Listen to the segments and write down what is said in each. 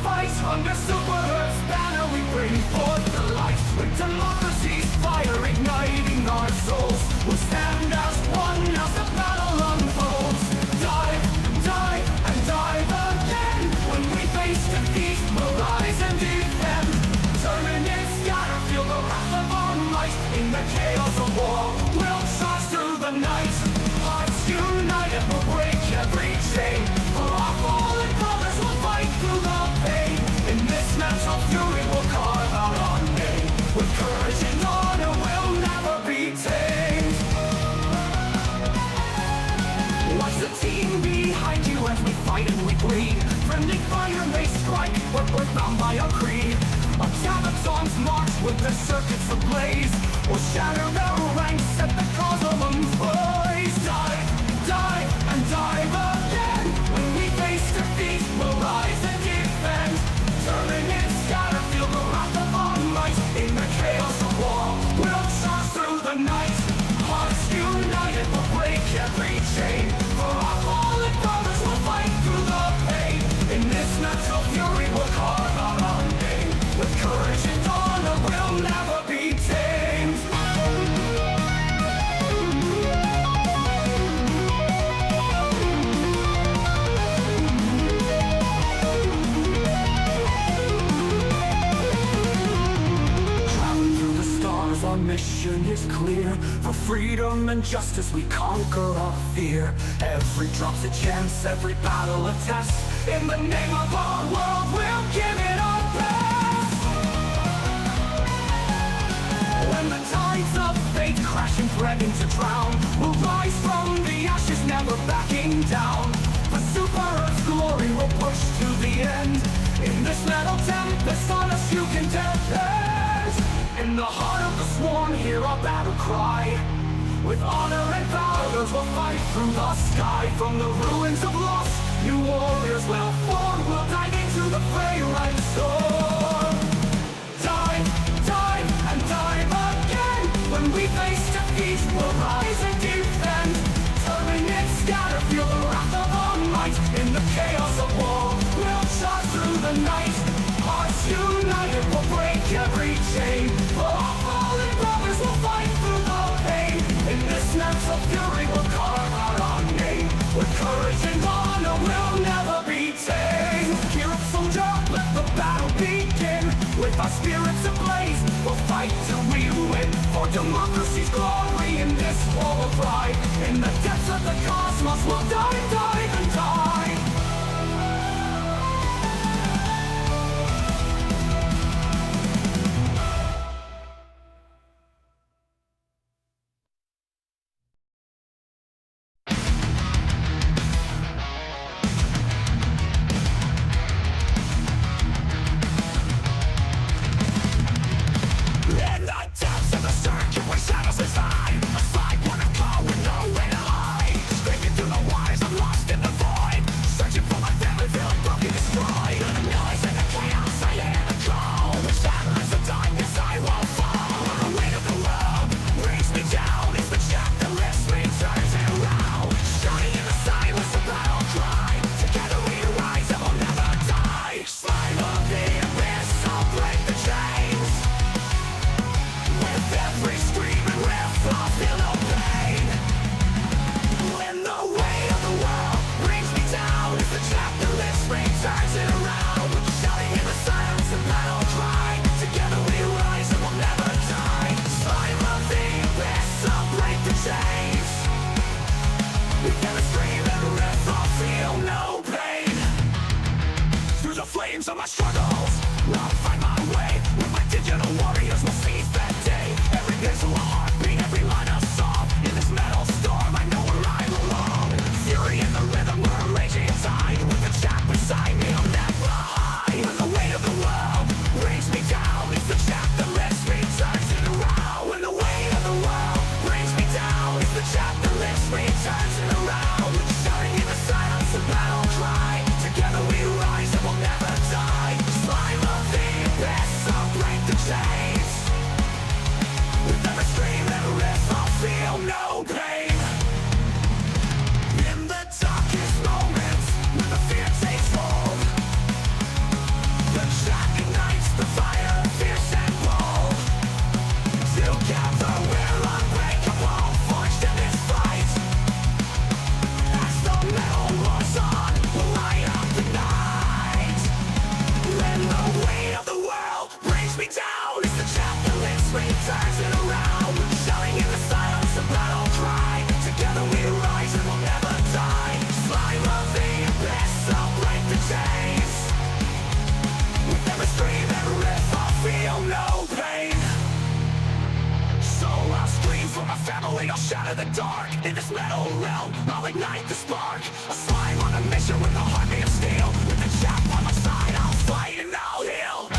fight under Super Earth's banner. We bring forth the light with democracy's fire igniting our souls. We'll stand as one as the battle unfolds. Dive, dive, and dive again. When we face defeat, we'll rise and defend. Terminate, scatter, feel the wrath of our might. In the chaos of war, we'll charge through the night. Hearts united, we'll break every chain. For our fallen brothers, we'll fight through the pain. In this mental fury, we'll carve out our name. With courage and honor, we'll never be tamed. Watch the team behind you as we fight and we bleed. Friendly fire may strike, but we're bound by our creed. Our Amazons march with their circuits ablaze. We'll shatter their ranks, set the cause of them blaze. Dive, dive, and dive again. When we face defeat, we'll rise and defend. Terminate, scatter, feel the wrath of our might. In the chaos of war, we'll charge through the night. Hearts united, we'll break every chain. For our fallen brothers, we'll fight through the pain. In this natural fury, we'll carve out our name. With courage and honor, we'll never be tamed. Traveling through the stars, our mission is clear. For freedom and justice, we conquer our fear. Every drop's a chance, every battle a test. In the name of our world, we'll give it our best. When the tides of fate crash and threaten to drown, we'll rise from the ashes, never backing down. For Super Earth's glory, we'll push to the end. In this metal tempest, on us you can depend. In the heart of the swarm, hear our battle cry. With honor and valor, we'll fight through the sky. From the ruins of lost, new warriors will form. We'll dive into the fray right storm. Dive, dive, and dive again. When we face defeat, we'll rise and defend. Terminate, scatter, feel the wrath of our might. In the chaos of war, we'll charge through the night. Hearts united, we'll break every chain. For our fallen brothers, we'll fight through the pain. In this natural fury, we'll carve out our name. With courage and honor, we'll never be tamed. Gear up, soldier, let the battle begin. With our spirits ablaze, we'll fight till we win. For democracy's glory in this war of pride. In the depths of the cosmos, we'll dive, dive, and dive. flames of my struggles. I'll find my way with my digital warriors. Will seize that day. Every pixel a heartbeat, every line a song. In this metal storm, I know where I belong. Fury in the rhythm, we're a raging tide. With the chat beside me, I'll never hide. When the weight of the world brings me down, it's the chat that lets me turn it around. When the weight of the world brings me down, it's the chat that lets me turn it around. Shouting in the silence, a battle cry. Together we rise and we'll never die. Slime of the abyss, I'll break the chains. With every scream and riff, I'll feel no pain. In the darkest moments, when the fear takes hold, out of the dark. In this metal realm, I'll ignite the spark. A slime on a mission with a heartbeat of steel. With the chap on my side, I'll fight and I'll heal.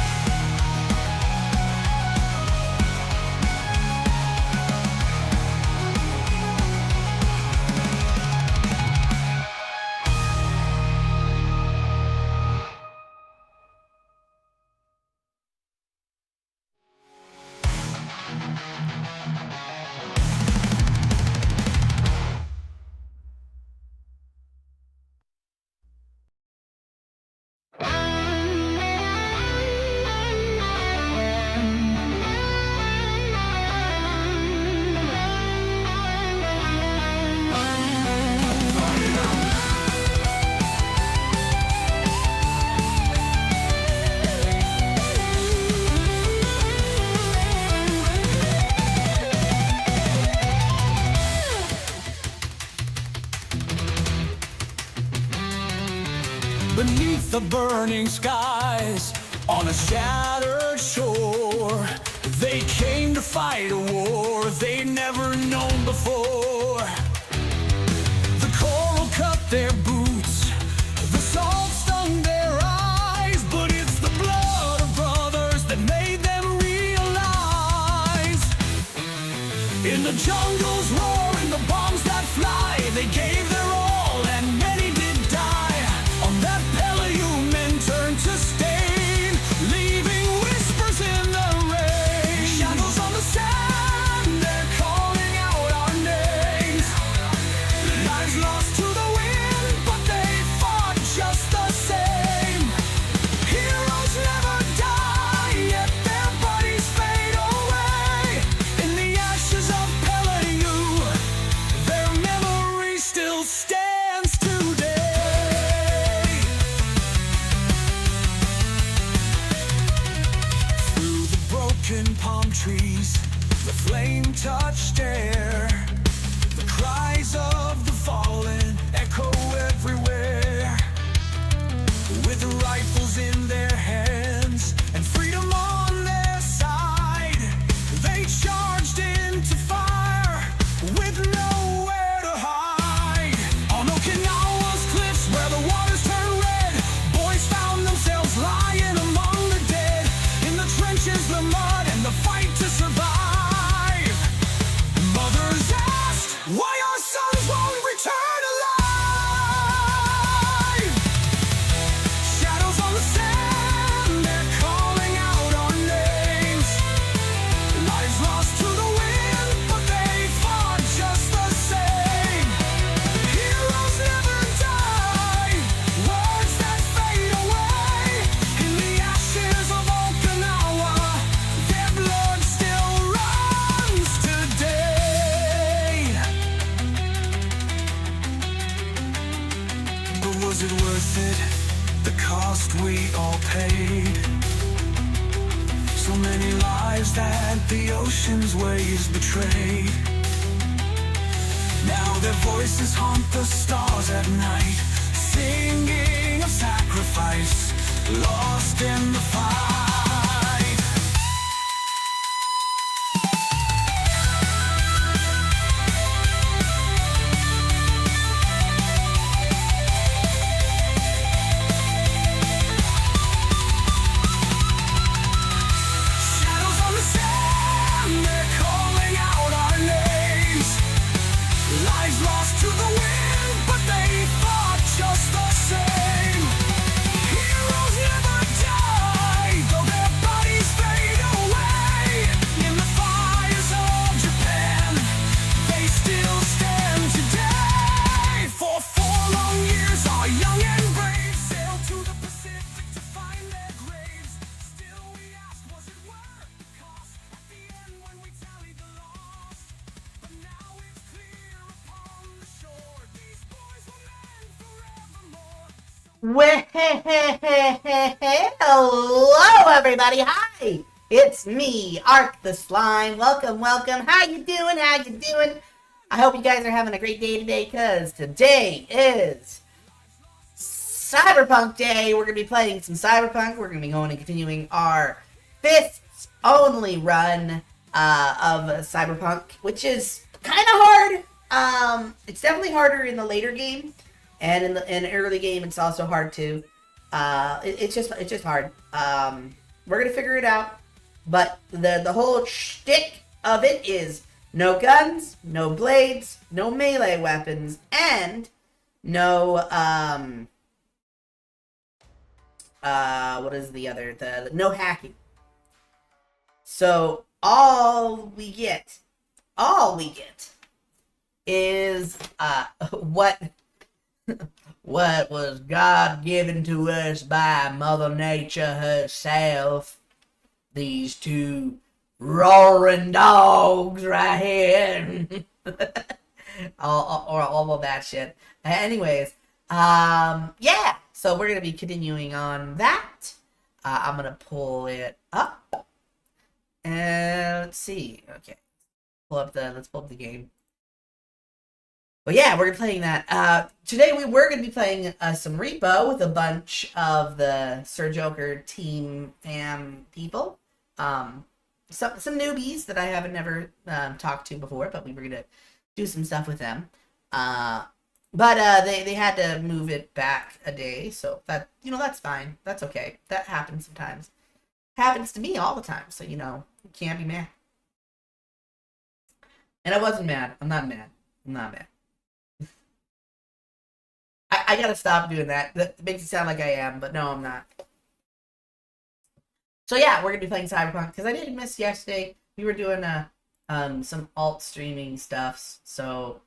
Beneath the burning skies, on a shattered shore, they came to fight a war they'd never known before. The coral cut their boots, the salt stung their eyes, but it's the blood of brothers that made them realize. In the jungle's roar, in the bombs that fly, they gave their all and many did die. On that Palworld, men turned to stain, leaving whispers in the rain. Shadows on the sand, they're calling out our names. Lives lost to the wind, but they fought just the same. Heroes never die, yet their bodies fade away. In the ashes of Palworld, their memory still stands today. Through the broken palm trees, the flame touched air. The cries of the fallen echo everywhere. With rifles in their hands and freedom on their side, they charged into fire with nowhere to hide. On Okinawa's cliffs where the waters turn red, boys found themselves lying among the dead. In the trenches, the mud, and the fight to survive. Mothers asked why our sons won't return alive. Shadows on the sand, they're calling out our names. Lives lost to the wind, but they fought just the same. Heroes never die, words that fade away. In the ashes of Okinawa, their blood still runs today. But was it worth it, the cost we all paid? So many lives that the ocean's waves betrayed. Now their voices haunt the stars at night, singing of sacrifice, lost in the fight. Shadows on the sand, they're calling out our names. Lives lost to the wind, but they fought just the same. Heroes never die, though their bodies fade away. In the fires of Japan, they still stand today. For 4 long years, our young and brave sailed to the Pacific to find their graves. Still we ask, was it worth the cost? At the end, when we tallied the loss, but now it's clear upon the shore, these boys were meant forevermore. Hello, everybody. Hi, it's me, Ark the Slime. Welcome, welcome. How you doing? How you doing? I hope you guys are having a great day today, because today is Cyberpunk Day. We're going to be playing some Cyberpunk. We're going to be going and continuing our fists only run of Cyberpunk, which is kind of hard. It's definitely harder in the later game, and in the early game, it's also hard too. It's just hard. We're gonna figure it out, but the whole shtick of it is no guns, no blades, no melee weapons, and no what is the other? The no hacking. So all we get is what what was God given to us by Mother Nature herself. These two roaring dogs right here. all of that shit. Anyways, yeah. So we're gonna be continuing on that. I'm gonna pull it up, and let's see. Okay, let's pull up the game. But yeah, we're playing that. Today we were going to be playing some Repo with a bunch of the Sir Joker team fam people. Some newbies that I haven't never talked to before, but we were going to do some stuff with them. But they had to move it back a day, so that's fine. That's okay. That happens sometimes. Happens to me all the time, so you can't be mad. And I wasn't mad. I'm not mad. I gotta stop doing that. That makes it sound like I am, but no, I'm not. So yeah, we're gonna be playing Cyberpunk because I did miss yesterday. We were doing some alt streaming stuff, so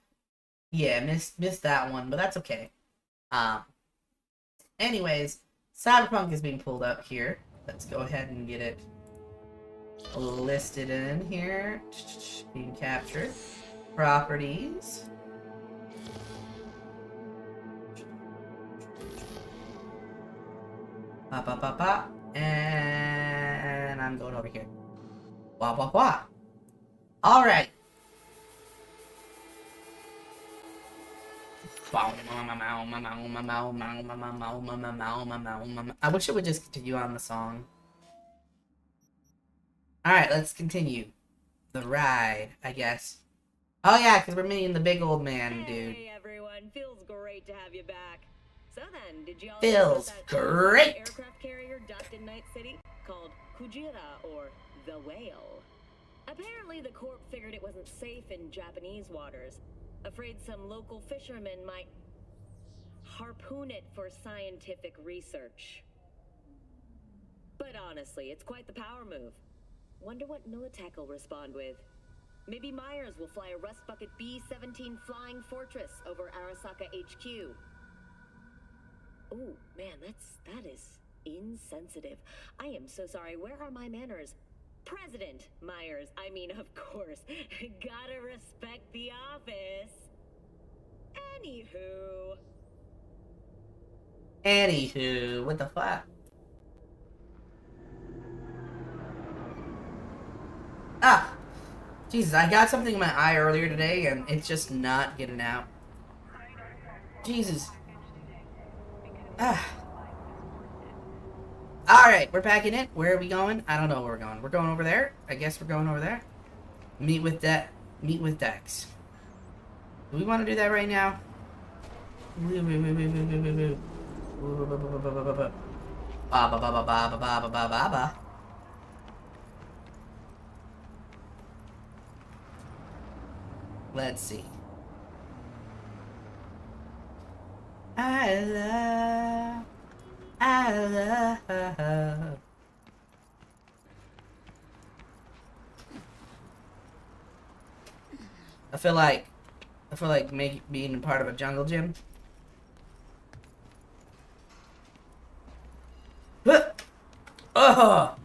yeah, missed that one, but that's okay. Anyways, Cyberpunk is being pulled up here. Let's go ahead and get it listed in here. Being captured. Properties. And I'm going over here. Alright. I wish it would just continue on the song. Alright, let's continue. The ride, I guess. Oh yeah, because we're meeting the big old man, dude. Hey everyone, feels great to have you back. So then, did y'all Feels great. aircraft carrier docked in Night City called Kujira or the Whale? Apparently the Corp figured it wasn't safe in Japanese waters, afraid some local fishermen might harpoon it for scientific research. But honestly, it's quite the power move. Wonder what Militech will respond with. Maybe Myers will fly a Rust Bucket B-17 Flying Fortress over Arasaka HQ. Oh, man, that is insensitive. I am so sorry. Where are my manners? President Myers. I mean, of course. Gotta respect the office. Anywho, what the fuck? Ah! Jesus, I got something in my eye earlier today, and it's just not getting out. Jesus. Ah. Alright, we're packing it. Where are we going? I don't know where we're going. We're going over there? I guess we're going over there. Meet with Dex. Do we want to do that right now? Let's see. I love. I feel like being part of a jungle gym. Oh.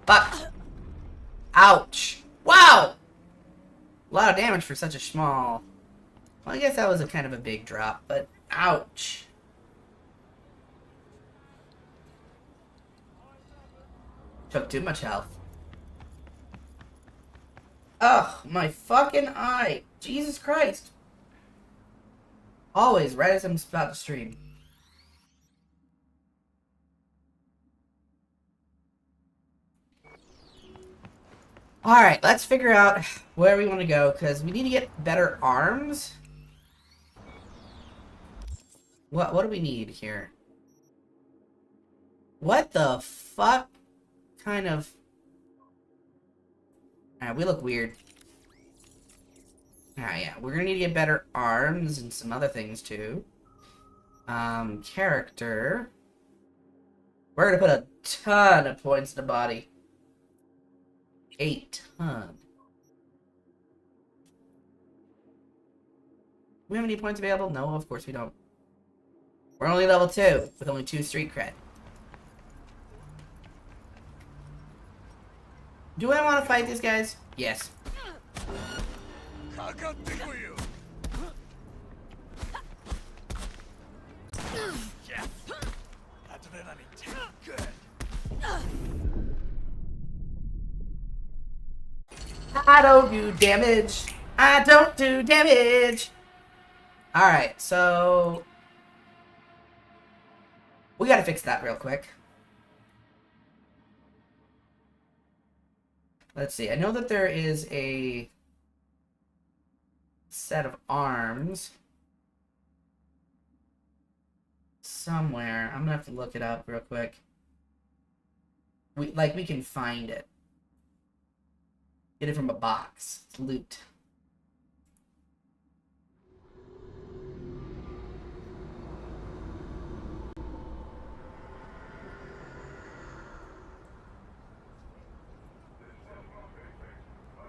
Fuck. Ouch. Wow. A lot of damage for such a small. Well, I guess that was a kind of a big drop, but ouch. Took too much health. Ugh, my fucking eye. Jesus Christ. Always, right as I'm about to stream. Alright, let's figure out where we want to go, because we need to get better arms. What do we need here? What the fuck kind of... Alright, we look weird. Alright, yeah, we're gonna need to get better arms and some other things too. Character. We're gonna put a ton of points in the body. A ton. We have any points available? No, of course we don't. We're only level 2, with only 2 street cred. Do I want to fight these guys? Yes. I don't do damage. I don't do damage. Alright, so... we gotta fix that real quick. Let's see. I know that there is a set of arms somewhere. I'm gonna have to look it up real quick. We can find it. Get it from a box. It's loot.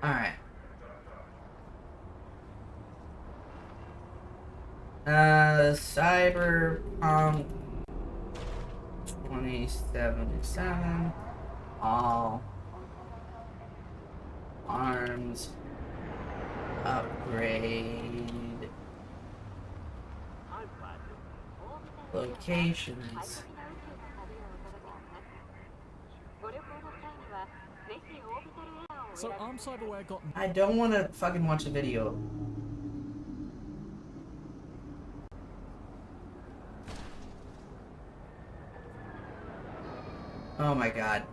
Alright. Cyberpunk 2077. All arms upgrade locations. So arm cyberware got... I don't want to fucking watch a video. Oh my god.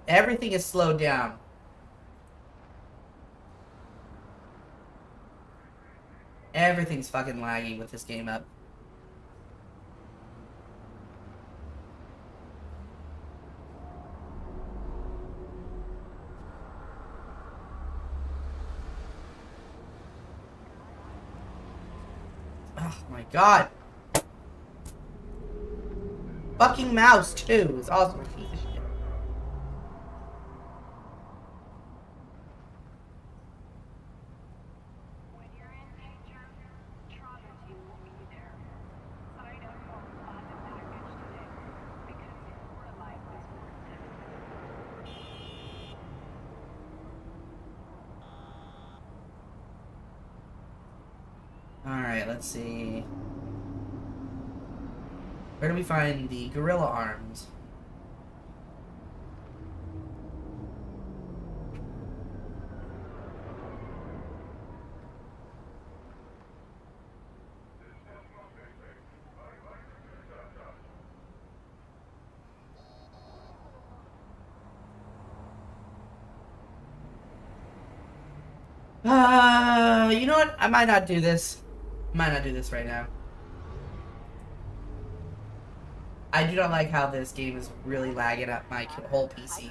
Everything is slowed down. Everything's fucking laggy with this game up. Oh my god. Fucking mouse too is also a piece of shit. Alright, let's see. Where do we find the gorilla arms? You know what? I might not do this. Might not do this right now. I do not like how this game is really lagging up my whole PC.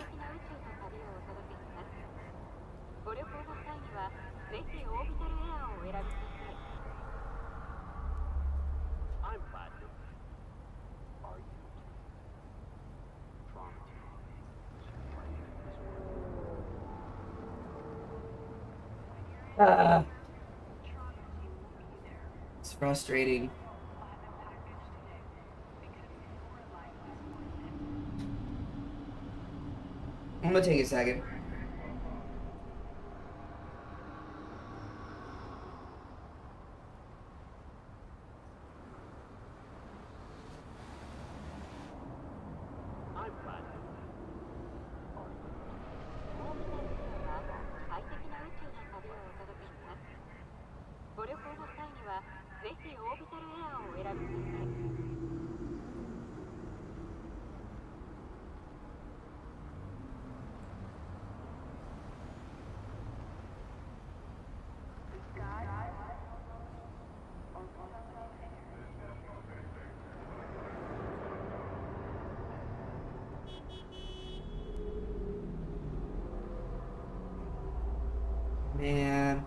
It's frustrating. I'm gonna take a second. Man.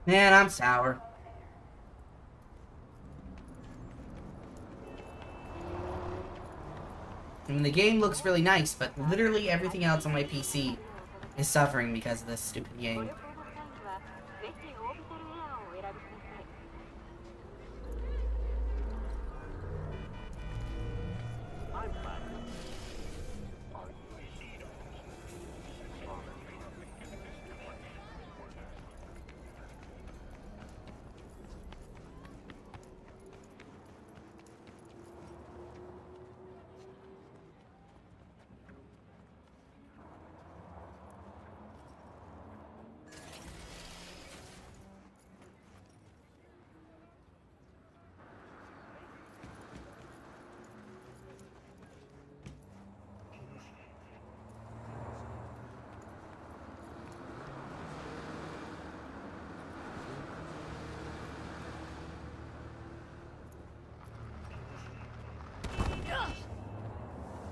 Man, I'm sour. I mean, the game looks really nice, but literally everything else on my PC is suffering because of this stupid game.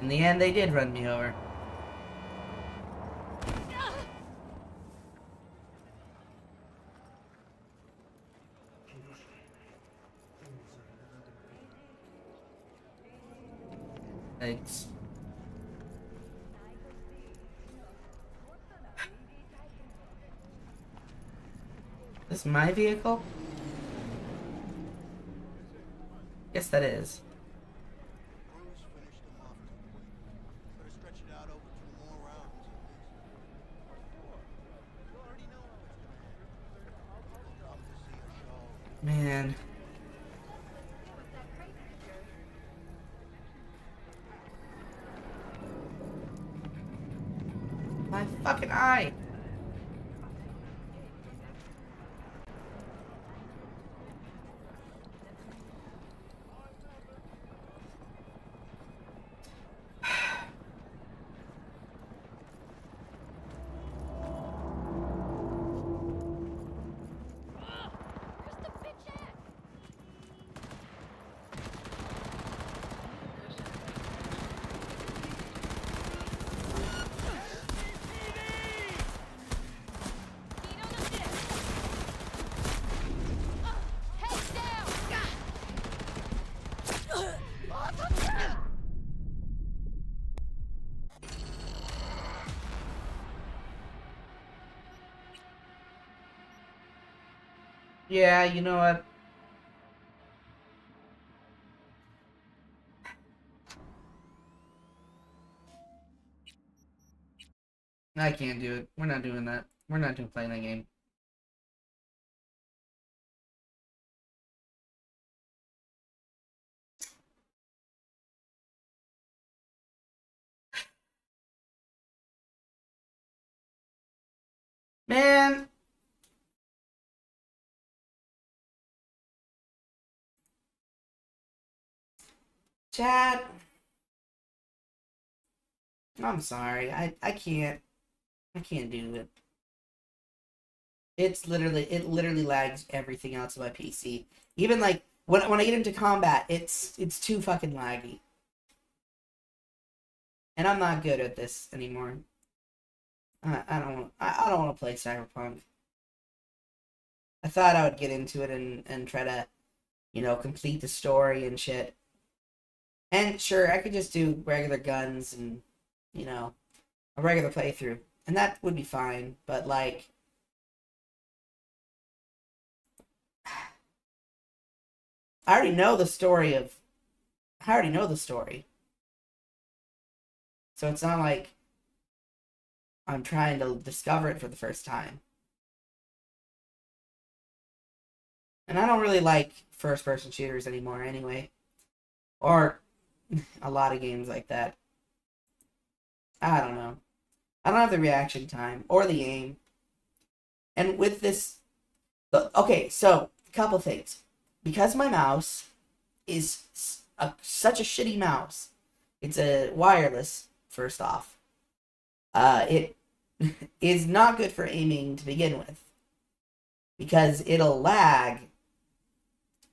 In the end, they did run me over. Thanks. This is my vehicle? Yes, that is. Man. My fucking eye. Yeah, you know what? I can't do it. We're not doing that. We're not doing playing that game. Man. Chad. I'm sorry. I can't. I can't do it. It literally lags everything else on my PC. Even like when I get into combat, it's too fucking laggy. And I'm not good at this anymore. I don't want to play Cyberpunk. I thought I would get into it and try to, you know, complete the story and shit. And sure, I could just do regular guns and, you know, a regular playthrough. And that would be fine, but like I already know the story of... I already know the story. So it's not like I'm trying to discover it for the first time. And I don't really like first-person shooters anymore anyway. Or a lot of games like that. I don't know. I don't have the reaction time or the aim. And with this... Okay, so, a couple things. Because my mouse is such a shitty mouse. It's a wireless, first off. It is not good for aiming to begin with. Because it'll lag.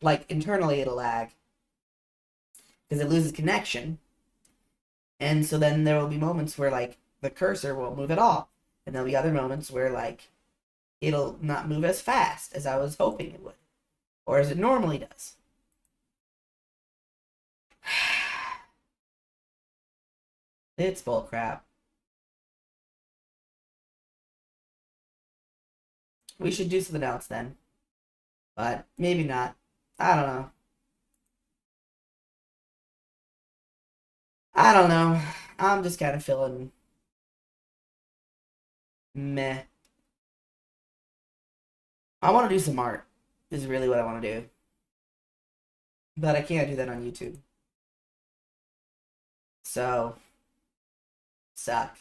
Like, internally it'll lag. Because it loses connection. And so then there will be moments where, like, the cursor won't move at all. And there'll be other moments where, like, it'll not move as fast as I was hoping it would. Or as it normally does. It's bullcrap. We should do something else then. But maybe not. I don't know. I don't know. I'm just kind of feeling meh. I want to do some art, is really what I want to do. But I can't do that on YouTube. So, suck.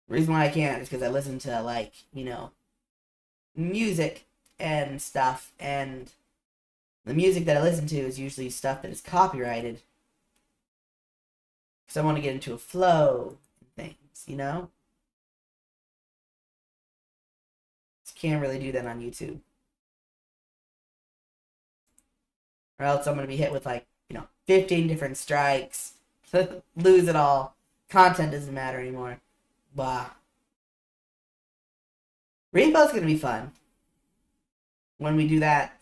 The reason why I can't is because I listen to, like, you know, music and stuff, and the music that I listen to is usually stuff that is copyrighted. Because I want to get into a flow and things, you know? Just can't really do that on YouTube. Or else I'm going to be hit with, like, you know, 15 different strikes. Lose it all. Content doesn't matter anymore. Blah. Rainbow's going to be fun. When we do that,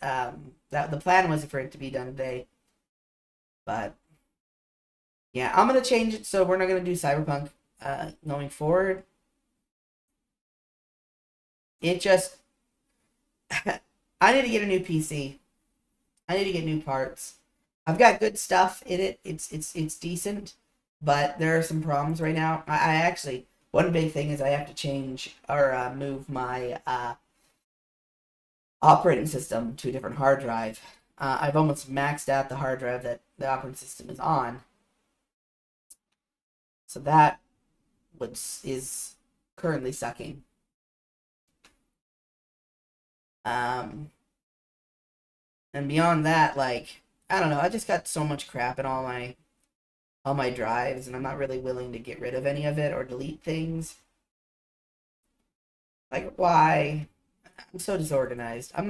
the plan was for it to be done today. But, yeah, I'm going to change it so we're not going to do Cyberpunk going forward. It just... I need to get a new PC. I need to get new parts. I've got good stuff in it. It's decent, but there are some problems right now. I actually, one big thing is I have to change or move my operating system to a different hard drive. I've almost maxed out the hard drive that the operating system is on. So that is currently sucking. And beyond that, like, I don't know, I just got so much crap in all my drives, and I'm not really willing to get rid of any of it or delete things. Like, why? I'm so disorganized. I'm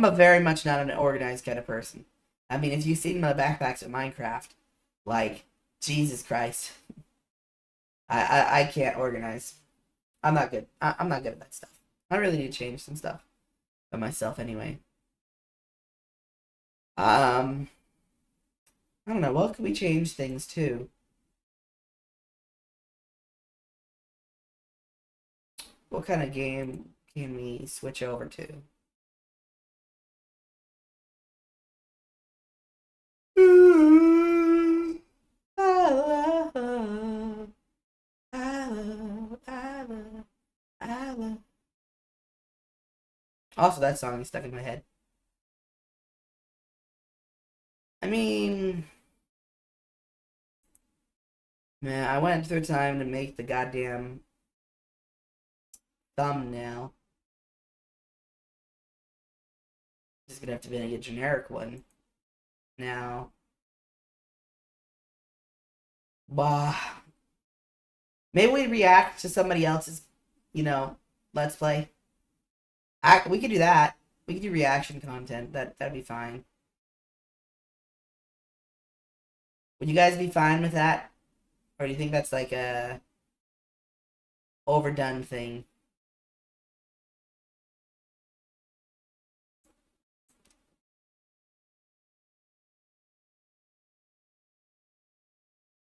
a very much not an organized kind of person. I mean, if you've seen my backpacks in Minecraft, like, Jesus Christ. I can't organize. I'm not good. I'm not good at that stuff. I really need to change some stuff of myself anyway. I don't know, what could we change things to? What kind of game can we switch over to? Also, that song is stuck in my head. I mean, man, I went through time to make the goddamn thumbnail. Just gonna have to make a generic one now. Bah. Maybe we react to somebody else's, you know, Let's Play. We could do that. We could do reaction content. That'd be fine. Would you guys be fine with that? Or do you think that's like a overdone thing?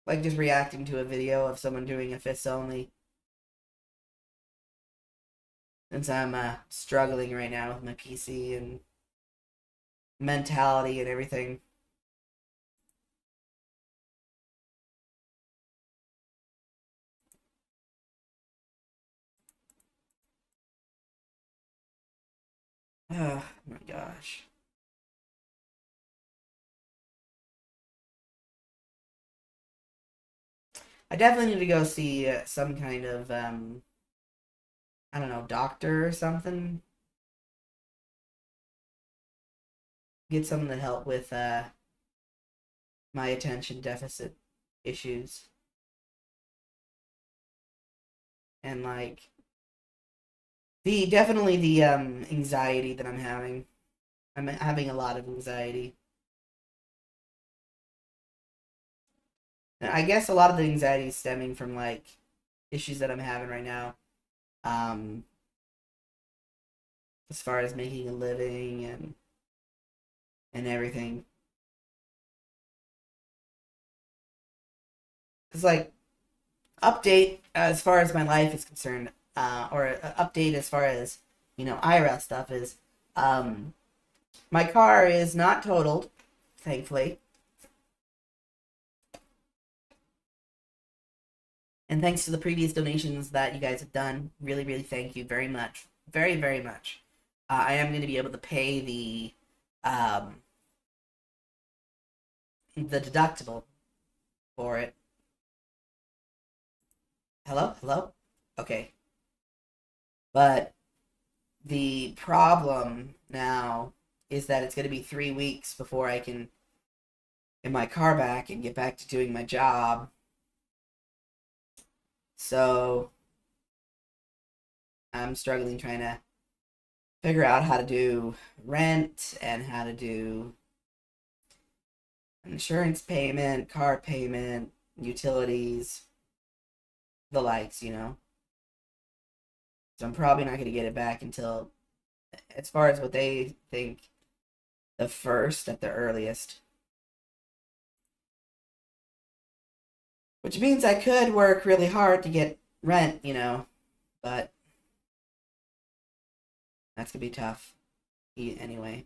Like just reacting to a video of someone doing a fists only. since I'm struggling right now with my PC and mentality and everything. Oh my gosh. I definitely need to go see some kind of, I don't know, doctor or something. Get someone to help with my attention deficit issues. And like definitely the anxiety that I'm having. I'm having a lot of anxiety. And I guess a lot of the anxiety is stemming from like issues that I'm having right now. Um as far as making a living and everything. It's like update as far as my life is concerned, or update as far as, you know, IRL stuff is, my car is not totaled, thankfully. And thanks to the previous donations that you guys have done, really, really thank you very much. Very, very much. I am going to be able to pay the deductible for it. Hello? Hello? Okay. But the problem now is that it's going to be 3 weeks before I can get my car back and get back to doing my job. So I'm struggling trying to figure out how to do rent and how to do insurance payment, car payment, utilities, the likes, you know. So I'm probably not going to get it back until, as far as what they think, the 1st at the earliest. Which means I could work really hard to get rent, you know, but that's going to be tough anyway.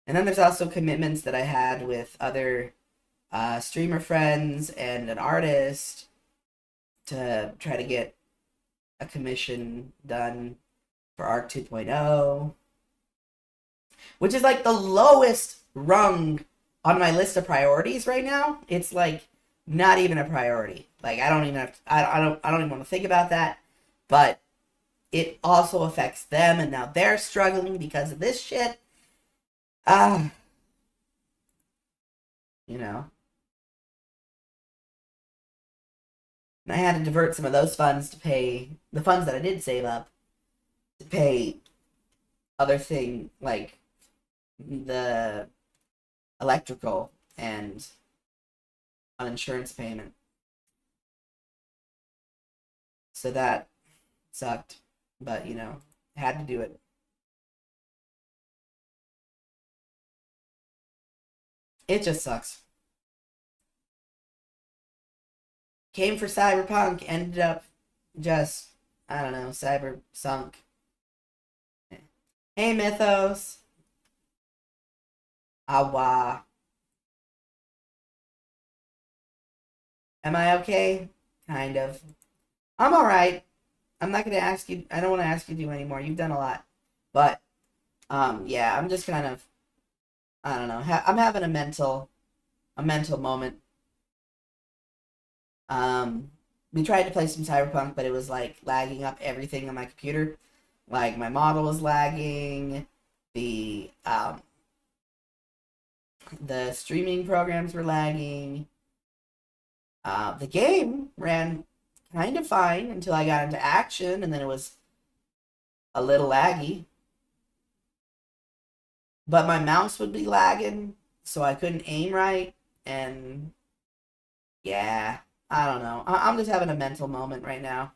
And then there's also commitments that I had with other streamer friends and an artist to try to get a commission done for ARC 2.0, which is like the lowest rung on my list of priorities right now. It's like not even a priority. Like I don't even have to, I don't even want to think about that. But it also affects them, and now they're struggling because of this shit. You know. And I had to divert some of those funds to pay the funds that I did save up to pay other thing like the electrical and an insurance payment. So that sucked, but you know, had to do it. It just sucks. Came for Cyberpunk, ended up just, I don't know, cyber sunk. Hey, Mythos. Awa. Am I okay? Kind of. I'm alright. I'm not gonna ask you, I don't want to ask you to do anymore. You've done a lot. But, yeah, I'm just kind of, I don't know. I'm having a mental moment. We tried to play some Cyberpunk, but it was like lagging up everything on my computer. Like my model was lagging, the streaming programs were lagging. The game ran kind of fine until I got into action, and then it was a little laggy. But my mouse would be lagging, so I couldn't aim right, and yeah, I don't know. I'm just having a mental moment right now.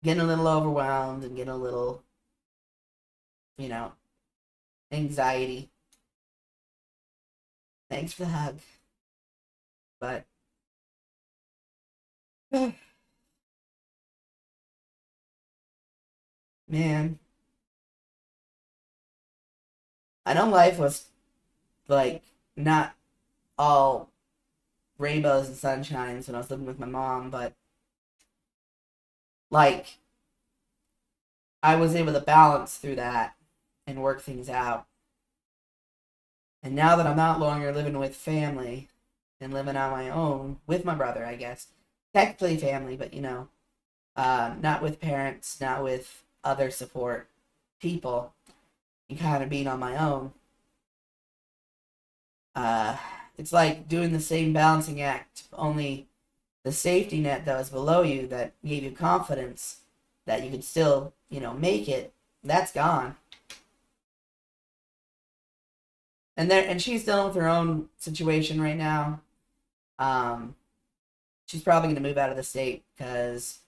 Getting a little overwhelmed and getting a little, you know, anxiety. Thanks for the hug. But Man, I know life was like not all rainbows and sunshines when I was living with my mom, but like I was able to balance through that and work things out. And now that I'm not longer living with family and living on my own with my brother, I guess technically family, but not with parents, not with other support people, and kind of being on my own. Uh, it's like doing the same balancing act, only the safety net that was below you that gave you confidence that you could still, make it, that's gone. And she's dealing with her own situation right now. She's probably gonna move out of the state because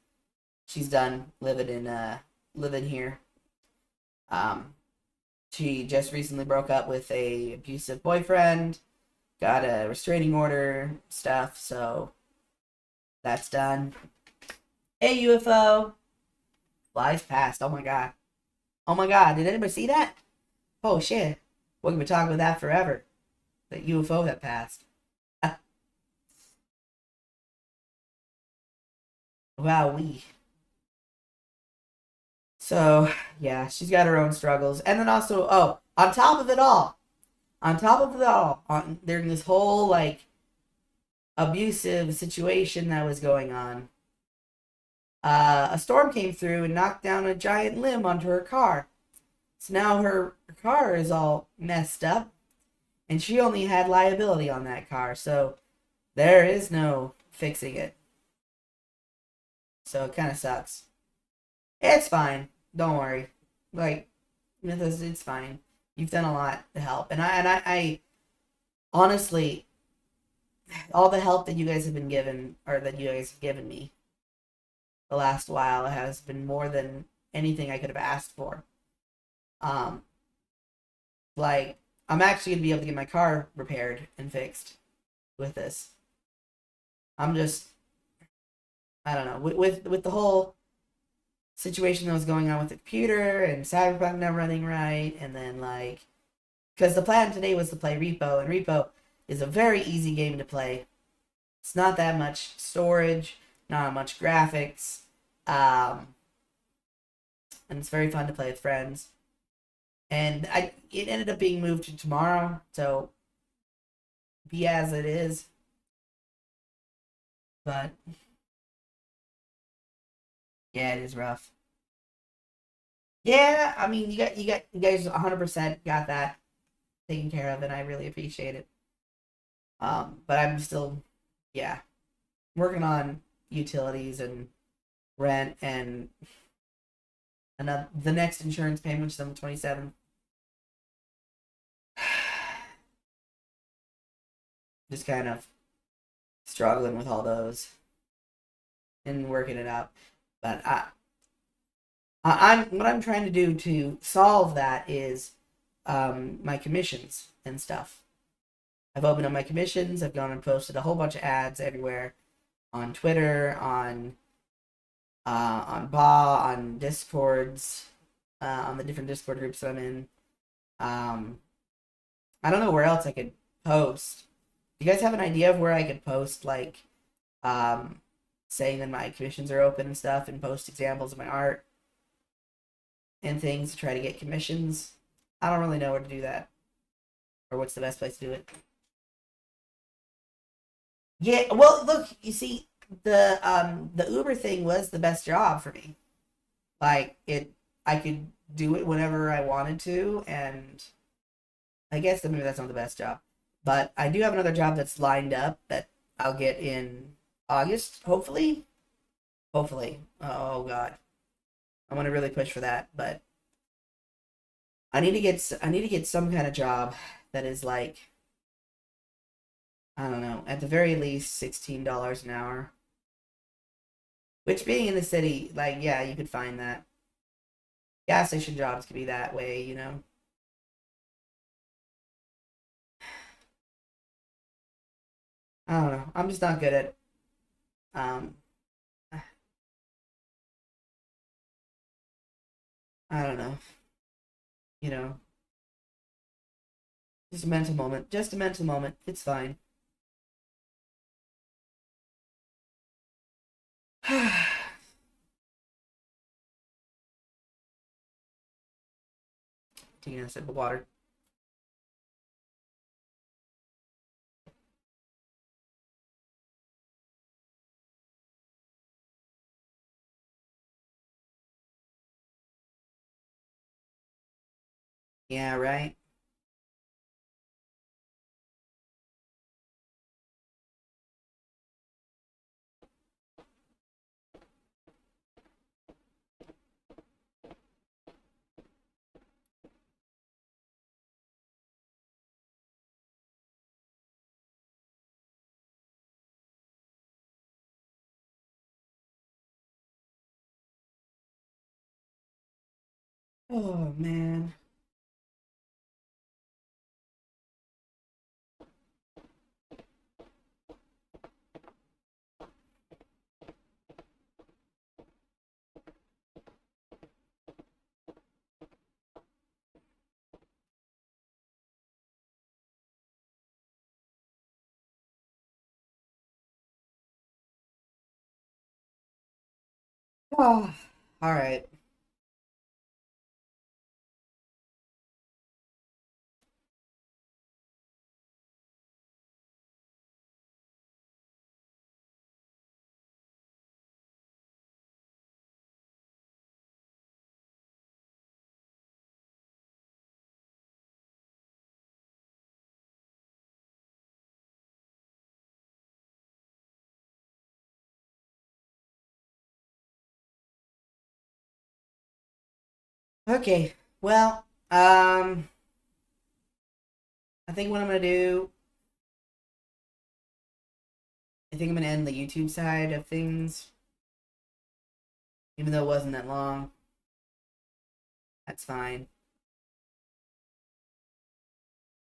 she's done living here. Um, she just recently broke up with a abusive boyfriend, got a restraining order stuff, so that's done. Hey UFO, flies past. Oh my god. Oh my god, did anybody see that? Oh shit. We're gonna be talking about that forever. That UFO that passed. Wowee. So, yeah, she's got her own struggles. And then also, oh, on top of it all, during this whole, like, abusive situation that was going on, a storm came through and knocked down a giant limb onto her car. So now her car is all messed up, and she only had liability on that car, so there is no fixing it. So it kind of sucks. It's fine. Don't worry. Like, it's fine. You've done a lot to help, and I honestly, all the help that you guys have been given, or that you guys have given me, the last while has been more than anything I could have asked for. Um, like I'm actually gonna be able to get my car repaired and fixed with this. I'm just, I don't know, with the whole situation that was going on with the computer and Cyberpunk not running right, and then like, because the plan today was to play Repo, and Repo is a very easy game to play. It's not that much storage, not much graphics, and it's very fun to play with friends. And it ended up being moved to tomorrow, so be as it is. But yeah, it is rough. Yeah, I mean, you guys 100% got that taken care of, and I really appreciate it. But I'm still, yeah, working on utilities and rent and the next insurance payment, which is on the 27th. Just kind of struggling with all those and working it out. But I'm what I'm trying to do to solve that is my commissions and stuff. I've opened up my commissions. I've gone and posted a whole bunch of ads everywhere, on Twitter, on on Discords, on the different Discord groups that I'm in. I don't know where else I could post. Do you guys have an idea of where I could post, like, saying that my commissions are open and stuff, and post examples of my art and things to try to get commissions? I don't really know where to do that, or what's the best place to do it. Yeah, well, look, you see, the Uber thing was the best job for me. Like, I could do it whenever I wanted to, and I guess that maybe that's not the best job. But I do have another job that's lined up that I'll get in August, hopefully. Hopefully. Oh God, I want to really push for that, but I need to get some kind of job that is like, I don't know, at the very least $16 an hour. Which, being in the city, like, yeah, you could find that. Gas station jobs could be that way, you know. I don't know. I'm just not good at um I don't know. You know, just a mental moment. Just a mental moment. It's fine. Taking a sip of water. Yeah, right? Oh, man. Oh, all right. Okay. Well, I think what I'm gonna do, I think I'm gonna end the YouTube side of things, even though it wasn't that long. That's fine.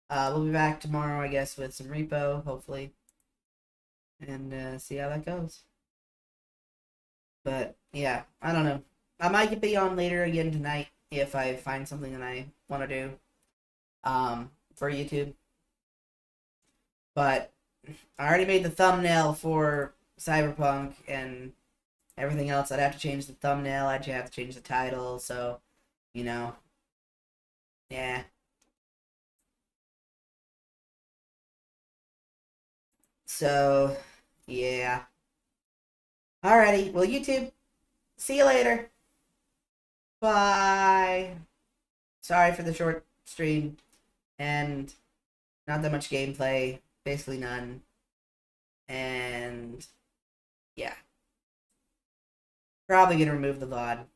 We'll be back tomorrow, I guess, with some repo, hopefully, and see how that goes. But yeah, I don't know. I might be on later again tonight if I find something that I want to do for YouTube. But I already made the thumbnail for Cyberpunk and everything else. I'd have to change the thumbnail. I'd have to change the title. So, you know, yeah. So, yeah. Alrighty. Well, YouTube, see you later. Bye. Sorry for the short stream and not that much gameplay. Basically none. And yeah. Probably gonna remove the VOD.